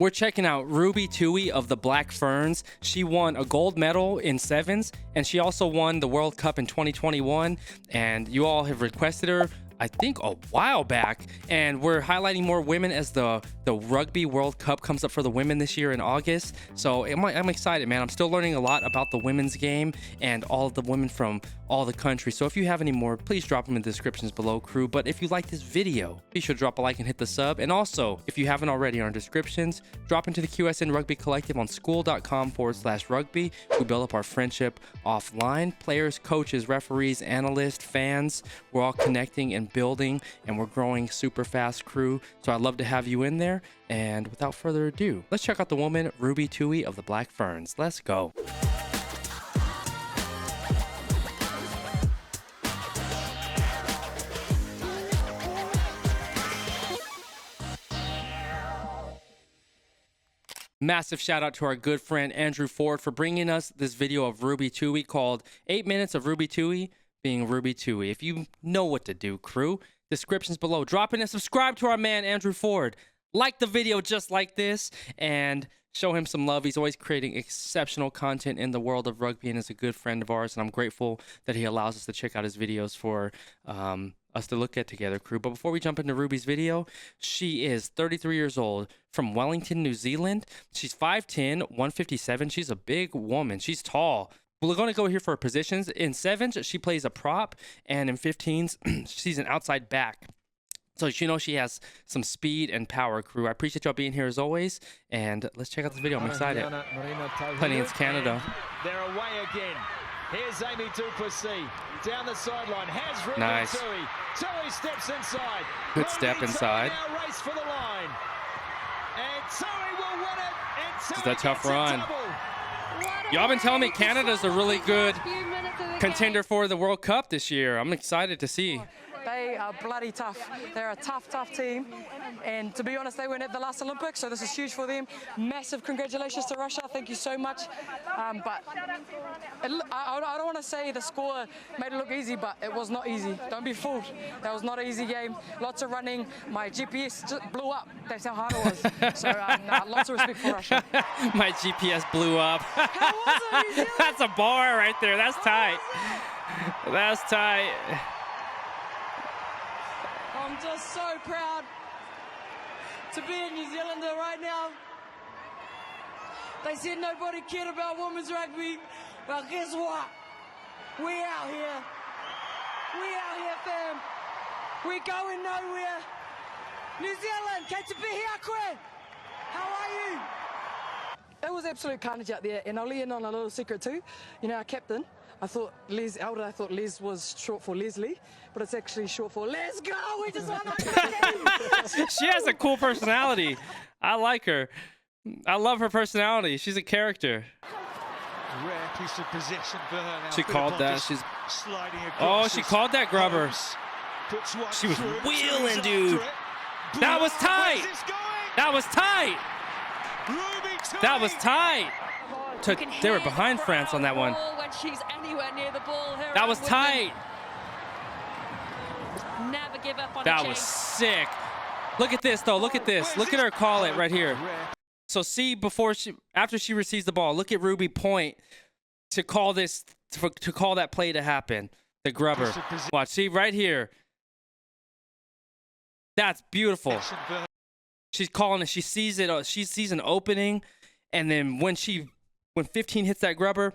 We're checking out Ruby Tui of the Black Ferns. She won a gold medal in sevens, and she also won the World Cup in 2021. And you all have requested her, I think, a while back. And we're highlighting more women as the Rugby World Cup comes up for the women this year in August. So I'm excited, man. I'm still learning a lot about the women's game and all of the women from all the countries. So if you have any more, please drop them in the descriptions below, crew. But if you like this video, be sure to drop a like and hit the sub. And also, if you haven't already, in our descriptions, drop into the QSN Rugby Collective on skool.com/rugby. We build up our friendship offline. Players, coaches, referees, analysts, fans, we're all connecting and building, and we're growing super fast, crew. So I'd love to have you in there. And without further ado, let's check out the woman, Ruby Tui of the Black Ferns. Let's go. Massive shout out to our good friend Andrew Ford for bringing us this video of Ruby Tui called 8 Minutes of Ruby Tui being Ruby Tui. If you know what to do, crew, descriptions below. Drop in and subscribe to our man Andrew Ford. Like the video just like this and show him some love. He's always creating exceptional content in the world of rugby and is a good friend of ours. And I'm grateful that he allows us to check out his videos for us to look at together, crew. But before we jump into Ruby's video, she is 33 years old from Wellington, New Zealand. She's 5'10", 157. She's a big woman. She's tall. We're going to go here for her positions. In sevens, she plays a prop, and in 15s, she's an outside back. So you know she has some speed and power, crew. I appreciate y'all being here as always, and let's check out this video. I'm excited. Playing against Canada. They're away again. Here's Amy Duplessis down the sideline. Has Ruby Nice. Tui. Tui steps inside. Good step inside. Now race for the line. And Tui will win it. And Tui This is a tough gets a run. double. Y'all been telling me Canada's a really good contender for the World Cup this year. I'm excited to see. They are bloody tough. They're a tough team. And to be honest, they weren't at the last Olympics, so this is huge for them. Massive congratulations to Russia. Thank you so much. But I don't want to say the score made it look easy, but it was not easy. Don't be fooled. That was not an easy game. Lots of running. My GPS just blew up. That's how hard it was. So lots of respect for Russia. My GPS blew up. How was it, New Zealand? That's a bar right there. That's tight. That's tight. I'm just so proud to be a New Zealander right now. They said nobody cared about women's rugby. Well, guess what? We out here. We out here, fam. We're going nowhere. New Zealand, catch a bit here, Qrew. How are you? It was absolute carnage out there, and I'll let you in on a little secret too. You know, our captain, I thought Les was short for Leslie, but it's actually short for Let's Go! We just won our game! She has a cool personality. I like her. I love her personality. She's a character. Rare piece of possession for her now. She called that. She's sliding across. Oh, she called that grubber. She was wheeling, dude. That was tight. That was tight. That was tight. They were behind France on that one. When she's anywhere near the ball, that was tight. Never give up on that was sick. Look at this, though. Look at this. Look at her call it right here. So see, after she receives the ball, look at Ruby point to call this, to call that play to happen. The grubber. Watch, see right here. That's beautiful. She's calling it. She sees it. She sees an opening, and then when 15 hits that grubber,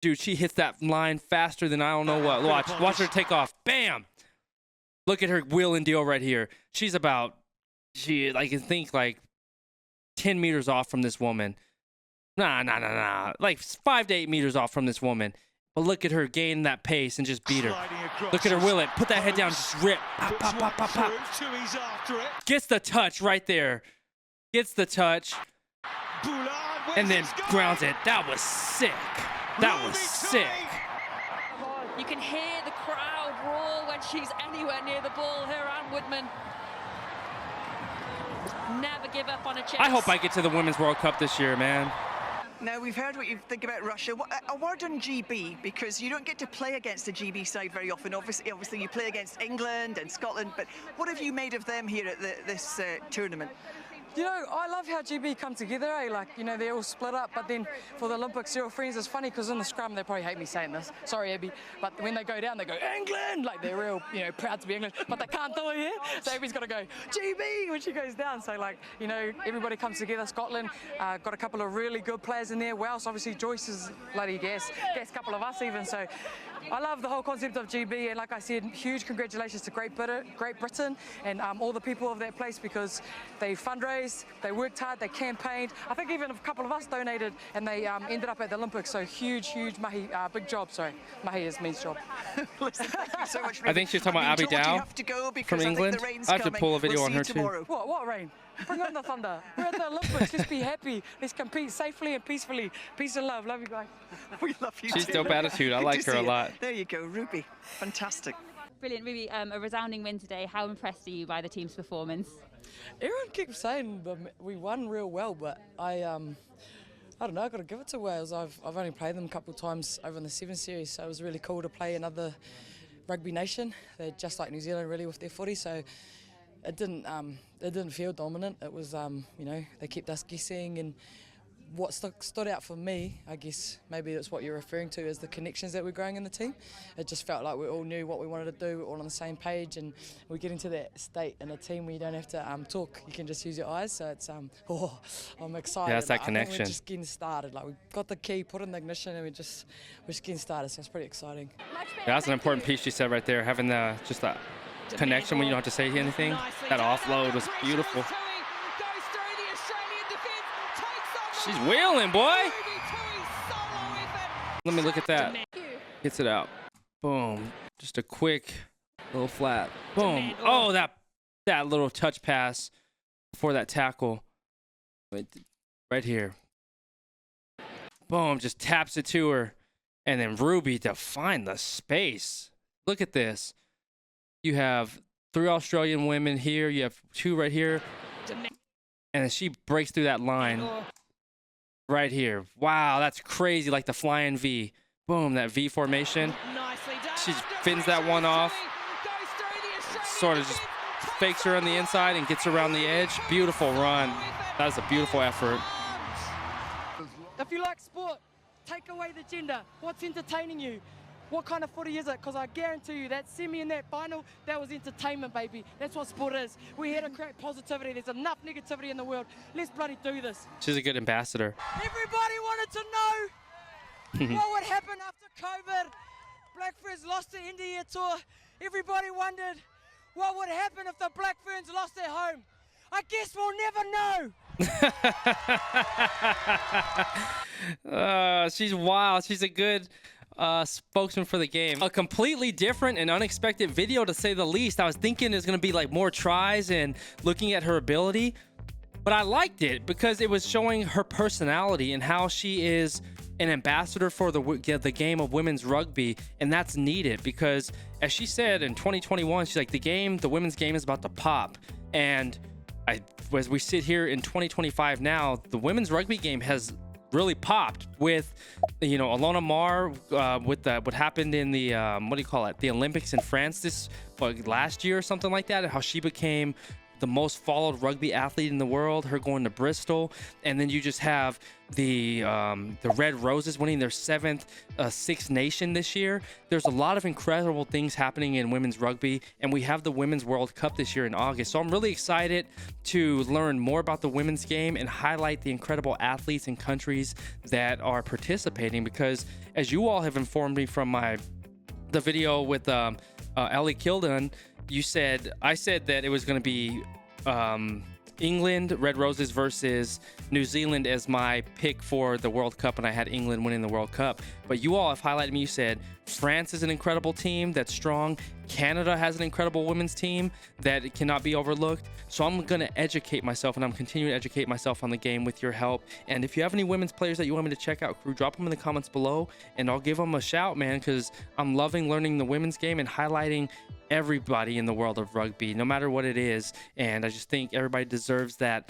dude, she hits that line faster than I don't know what. Watch her take off. Bam! Look at her wheel and deal right here. She's I can think like 10 meters off from this woman. Nah. Like 5 to 8 meters off from this woman. But look at her gain that pace and just beat her. Look at her will it. Put that head down, just rip. Pop, pop, pop, pop, pop. Gets the touch right there. Gets the touch. And then grounds it. That was sick. That was sick. You can hear the crowd roar when she's anywhere near the ball. Her and Woodman. Never give up on a chase. I hope I get to the Women's World Cup this year, man. Now, we've heard what you think about Russia. A word on GB, because you don't get to play against the GB side very often. Obviously you play against England and Scotland, but what have you made of them here at this tournament? You know, I love how GB come together, eh? Like, you know, they're all split up, but then for the Olympics, they're all friends. It's funny because in the scrum, they probably hate me saying this. Sorry, Abby. But when they go down, they go, England! Like, they're real, you know, proud to be England, but they can't do it here. So Abby's got to go, GB, when she goes down. So, like, you know, everybody comes together. Scotland got a couple of really good players in there. Wales, obviously, Joyce is bloody gas a couple of us even. So I love the whole concept of GB, and like I said, huge congratulations to Great Britain and all the people of that place, because they fundraised, they worked hard, they campaigned. I think even a couple of us donated, and they ended up at the Olympics. So huge mahi, big job. Sorry, mahi means job. Listen, thank you so much. I think she's talking about Abby Dow from England. I have to pull a video on her too. What rain? Bring on the thunder. We're at the Olympics. Let's be happy. Let's compete safely and peacefully. Peace and love. Love you guys. We love you She's too. dope attitude. I like her a lot. There you go, Ruby. Fantastic. Brilliant, Ruby. A resounding win today. How impressed are you by the team's performance? Everyone keeps saying we won real well, but I don't know. I got to give it to Wales. I've only played them a couple of times over in the 7 series, so it was really cool to play another rugby nation. They're just like New Zealand, really, with their footy. So it didn't feel dominant. It was you know, they kept us guessing, and what stood out for me, I guess maybe that's what you're referring to, is the connections that we're growing in the team. It just felt like we all knew what we wanted to do, we're all on the same page, and we're getting to that state in a team where you don't have to talk, you can just use your eyes. So it's I'm excited. Yeah, it's that I think connection. we're just getting started. Like, we got the key, put in the ignition, and we're just getting started. So it's pretty exciting. Yeah, that's an important piece she said right there, having just that connection when you don't have to say anything. That offload was beautiful. She's wheeling, boy. Let me look at that. Gets it out. Boom. Just a quick little flat. Boom. Oh, that little touch pass before that tackle. Right here. Boom. Just taps it to her. And then Ruby to find the space. Look at this. You have 3 Australian women here. You have 2 right here. And then she breaks through that line. Right here. Wow, that's crazy, like the flying V. Boom, that V formation. She fins that one off. Sort of just fakes her on the inside and gets around the edge. Beautiful run. That was a beautiful effort. If you like sport, take away the gender. What's entertaining you? What kind of footy is it? Because I guarantee you that semi and that final, that was entertainment, baby. That's what sport is. We're here to create positivity. There's enough negativity in the world. Let's bloody do this. She's a good ambassador. Everybody wanted to know what would happen after COVID. Black Ferns lost the India tour. Everybody wondered what would happen if the Black Ferns lost their home. I guess we'll never know. She's wild. She's a good spokesman for the game. A completely different and unexpected video, to say the least. I was thinking there's going to be like more tries and looking at her ability, but I liked it because it was showing her personality and how she is an ambassador for the game of women's rugby, and that's needed because, as she said in 2021, she's like, the women's game is about to pop. And as we sit here in 2025 now, the women's rugby game has really popped with, you know, Alona Mar, with what happened in the the Olympics in France last year or something like that, and how she became the most followed rugby athlete in the world, her going to Bristol. And then you just have the Red Roses winning their 7th Six Nation this year. There's a lot of incredible things happening in women's rugby, and we have the Women's World Cup this year in August. So I'm really excited to learn more about the women's game and highlight the incredible athletes and countries that are participating, because as you all have informed me from the video with Ellie Kilden, I said that it was going to be England, Red Roses versus New Zealand as my pick for the World Cup, and I had England winning the World Cup. But you all have highlighted me. You said France is an incredible team that's strong. Canada has an incredible women's team that cannot be overlooked. So I'm going to educate myself, and I'm continuing to educate myself on the game with your help. And if you have any women's players that you want me to check out, Qrew, drop them in the comments below, and I'll give them a shout, man, because I'm loving learning the women's game and highlighting everybody in the world of rugby, no matter what it is. And I just think everybody deserves that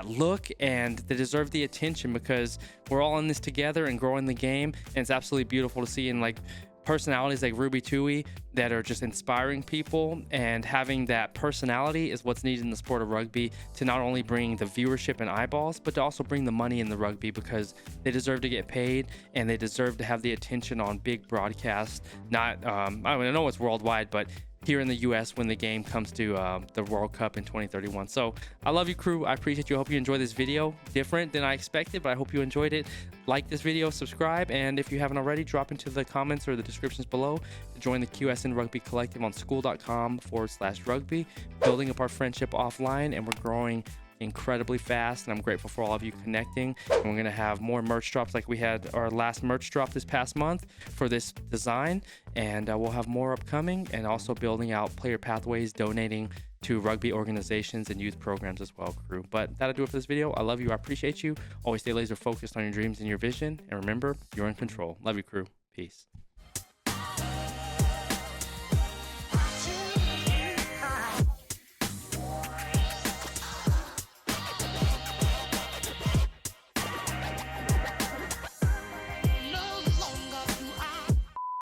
look, and they deserve the attention, because we're all in this together and growing the game, and it's absolutely beautiful to see. And like personalities like Ruby Tui that are just inspiring people, and having that personality is what's needed in the sport of rugby to not only bring the viewership and eyeballs, but to also bring the money in the rugby, because they deserve to get paid and they deserve to have the attention on big broadcasts. Not, I know it's worldwide, but here in the US when the game comes to the World Cup in 2031. So I love you, Qrew. I appreciate you. I hope you enjoy this video. Different than I expected, but I hope you enjoyed it. Like this video, subscribe, and if you haven't already, drop into the comments or the descriptions below to join the QSN Rugby Collective on skool.com/rugby, building up our friendship offline, and we're growing incredibly fast, and I'm grateful for all of you connecting. And we're gonna have more merch drops like we had our last merch drop this past month for this design, and we'll have more upcoming, and also building out player pathways, donating to rugby organizations and youth programs as well, Qrew. But that'll do it for this video. I love you. I appreciate you. Always stay laser focused on your dreams and your vision, and remember, you're in control. Love you, Qrew. Peace.